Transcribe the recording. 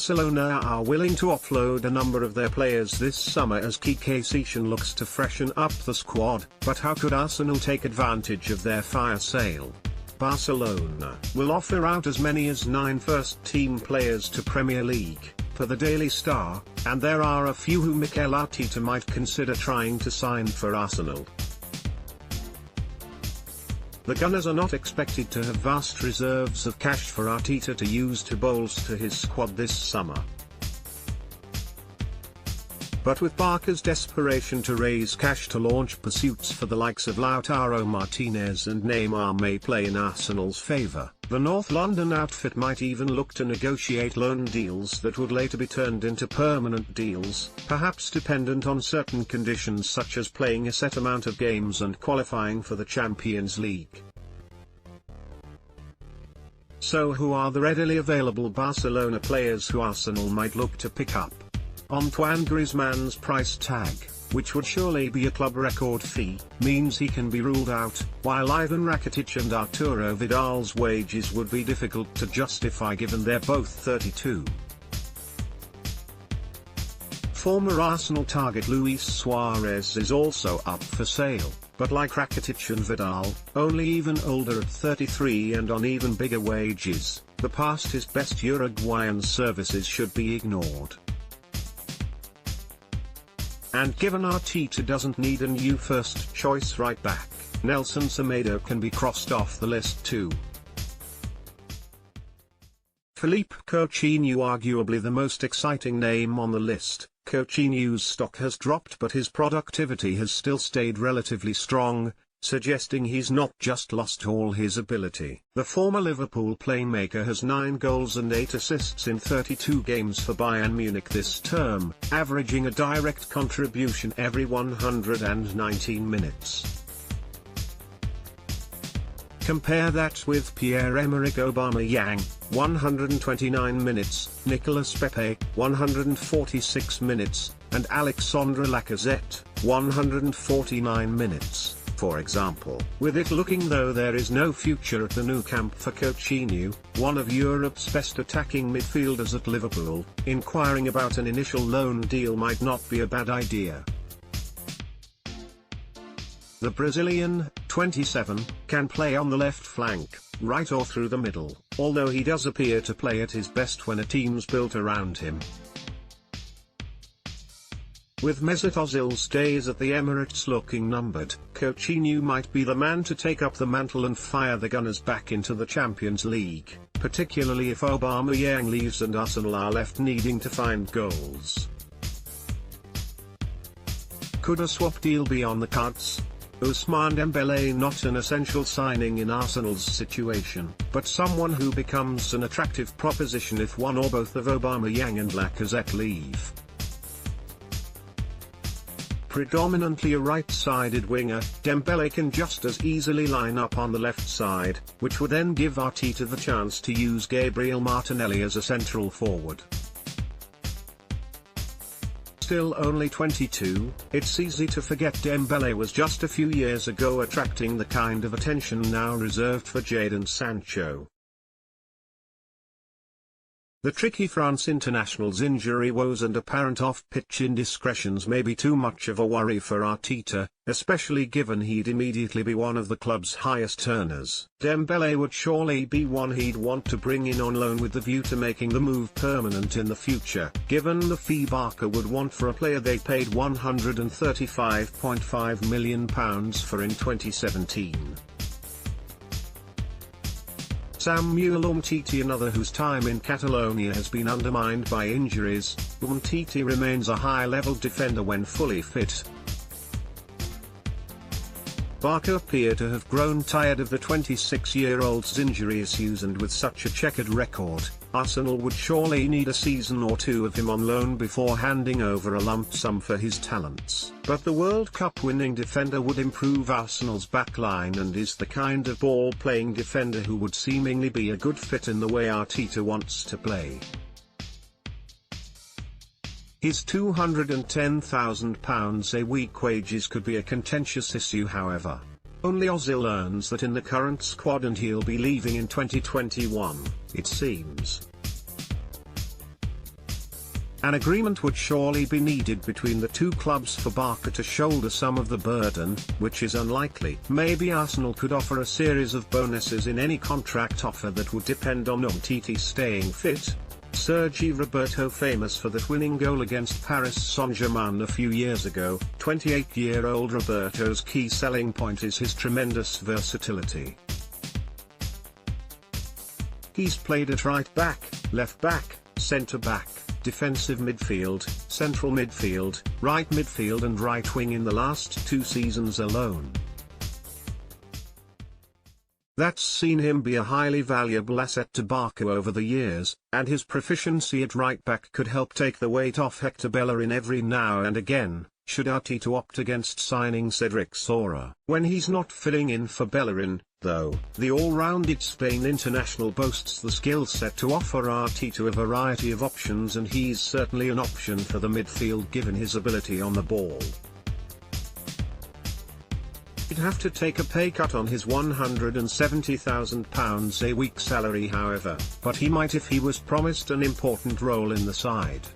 Barcelona are willing to offload a number of their players this summer as Quique Setien looks to freshen up the squad, but how could Arsenal take advantage of their fire sale? Barcelona will offer out as many as 9 first-team players to Premier League, per the Daily Star, and there are a few who Mikel Arteta might consider trying to sign for Arsenal. The Gunners are not expected to have vast reserves of cash for Arteta to use to bolster his squad this summer. But with Barca's desperation to raise cash to launch pursuits for the likes of Lautaro Martinez and Neymar may play in Arsenal's favour, the North London outfit might even look to negotiate loan deals that would later be turned into permanent deals, perhaps dependent on certain conditions such as playing a set amount of games and qualifying for the Champions League. So who are the readily available Barcelona players who Arsenal might look to pick up? Antoine Griezmann's price tag, which would surely be a club record fee, means he can be ruled out, while Ivan Rakitic and Arturo Vidal's wages would be difficult to justify given they're both 32. Former Arsenal target Luis Suarez is also up for sale, but like Rakitic and Vidal, only even older at 33 and on even bigger wages, the past his best Uruguayan services should be ignored. And given Arteta doesn't need a new first-choice right-back, Nelson Semedo can be crossed off the list too. Philippe Coutinho, arguably the most exciting name on the list. Coutinho's stock has dropped but his productivity has still stayed relatively strong, suggesting he's not just lost all his ability. The former Liverpool playmaker has 9 goals and 8 assists in 32 games for Bayern Munich this term, averaging a direct contribution every 119 minutes. Compare that with Pierre-Emerick Aubameyang, 129 minutes, Nicolas Pepe, 146 minutes, and Alexandre Lacazette, 149 minutes. For example, with it looking though there is no future at the Nou Camp for Coutinho, one of Europe's best attacking midfielders at Liverpool, inquiring about an initial loan deal might not be a bad idea. The Brazilian, 27, can play on the left flank, right or through the middle, although he does appear to play at his best when a team's built around him. With Mesut Ozil's days at the Emirates looking numbered, Coutinho might be the man to take up the mantle and fire the Gunners back into the Champions League, particularly if Aubameyang leaves and Arsenal are left needing to find goals. Could a swap deal be on the cards? Ousmane Dembélé not an essential signing in Arsenal's situation, but someone who becomes an attractive proposition if one or both of Aubameyang and Lacazette leave. Predominantly a right-sided winger, Dembélé can just as easily line up on the left side, which would then give Arteta the chance to use Gabriel Martinelli as a central forward. Still only 22, it's easy to forget Dembélé was just a few years ago attracting the kind of attention now reserved for Jadon Sancho. The tricky France international's injury woes and apparent off-pitch indiscretions may be too much of a worry for Arteta, especially given he'd immediately be one of the club's highest earners. Dembélé would surely be one he'd want to bring in on loan with the view to making the move permanent in the future, given the fee Barca would want for a player they paid £135.5 million for in 2017. Samuel Umtiti, another whose time in Catalonia has been undermined by injuries. Umtiti remains a high-level defender when fully fit. Barca appear to have grown tired of the 26-year-old's injury issues, and with such a checkered record, Arsenal would surely need a season or two of him on loan before handing over a lump sum for his talents. But the World Cup winning defender would improve Arsenal's backline and is the kind of ball-playing defender who would seemingly be a good fit in the way Arteta wants to play. His £210,000 a week wages could be a contentious issue, however. Only Ozil earns that in the current squad and he'll be leaving in 2021, it seems. An agreement would surely be needed between the two clubs for Barca to shoulder some of the burden, which is unlikely. Maybe Arsenal could offer a series of bonuses in any contract offer that would depend on Umtiti staying fit. Sergi Roberto, famous for that winning goal against Paris Saint-Germain a few years ago, 28-year-old Roberto's key selling point is his tremendous versatility. He's played at right back, left back, centre back, defensive midfield, central midfield, right midfield and right wing in the last 2 seasons alone. That's seen him be a highly valuable asset to Barca over the years, and his proficiency at right back could help take the weight off Hector Bellerin every now and again, should Arteta opt against signing Cedric Soarer. When he's not filling in for Bellerin, though, the all-rounded Spain international boasts the skill set to offer Arteta a variety of options, and he's certainly an option for the midfield given his ability on the ball. He'd have to take a pay cut on his £170,000 a week salary however, but he might if he was promised an important role in the side.